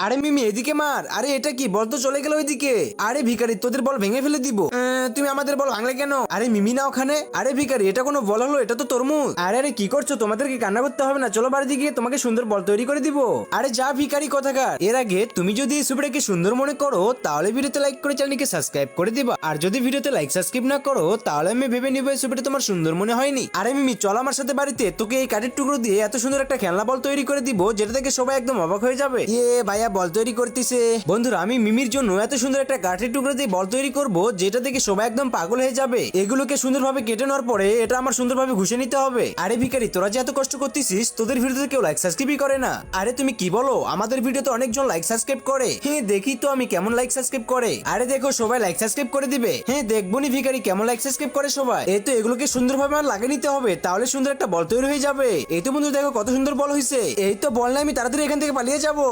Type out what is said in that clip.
আরে মিমি এদিকে মার। আরে এটা কি বল তো, চলে গেল ওইদিকে। আরে ভিখারি তোদের বল ভেঙে ফেলে দিব। তুমি আমাদের বল ভাঙলে কেন? আরে মিমি না ওখানে। আরে ভিখারি এটা কোনো বল হলো? এটা তো তরমুজ। আরে আরে কি করছো? তোমাদেরকে কান্না করতে হবে না, চলো বাড়িতে গিয়ে তোমাকে সুন্দর বল তৈরি করে দিব। আরে যা ভিখারি কোথাকার। এর আগে তুমি যদি এই ছবিটাকে সুন্দর মনে করো তাহলে ভিডিওতে লাইক করে চ্যানেলকে সাবস্ক্রাইব করে দিবা। আর যদি ভিডিওতে লাইক সাবস্ক্রাইব না করো তাহলে আমি ভেবে নিব এই ছবিটা তোমার সুন্দর মনে হয়নি। আরে মিমি চল আমার সাথে বাড়িতে, তোকে এই কাঠের টুকরো দিয়ে এত সুন্দর একটা খেলনা বল তৈরি করে দিব যেটা থেকে সবাই একদম অবাক হয়ে যাবে। ভাইয়া বল তৈরি করতেছে। বন্ধুরা আমি মিমির জন্য এত সুন্দর একটা কাঠের টুকরো দিয়ে বল তৈরি করব যেটা থেকে সবাই একদম পাগল হয়ে যাবে। এগুলোকে সুন্দরভাবে কেটে নেওয়ার পরে এটা আমার সুন্দরভাবে ঘুষে নিতে হবে। আরে ভিখারি তোরা যে এত কষ্ট করতেছিস, তোদের ভিডিওতে কেউ লাইক সাবস্ক্রাইবই করে না। আরে তুমি কি বলো? আমাদের ভিডিওতে অনেকজন লাইক সাবস্ক্রাইব করে। হ্যাঁ দেখি তো আমি কেমন লাইক সাবস্ক্রাইব করে। আরে দেখো সবাই লাইক সাবস্ক্রাইব করে দিবে। হ্যাঁ দেখবো নি ভিখারি কেমন লাইক সাবস্ক্রাইব করে সবাই। এই তো এগুলোকে সুন্দরভাবে আমার লাগিয়ে নিতে হবে, তাহলে সুন্দর একটা বল তৈরি হয়ে যাবে। এই তো বন্ধু দেখো কত সুন্দর বল হয়েছে। এই তো বল না, আমি তাড়াতাড়ি এখান থেকে পালিয়ে যাবো।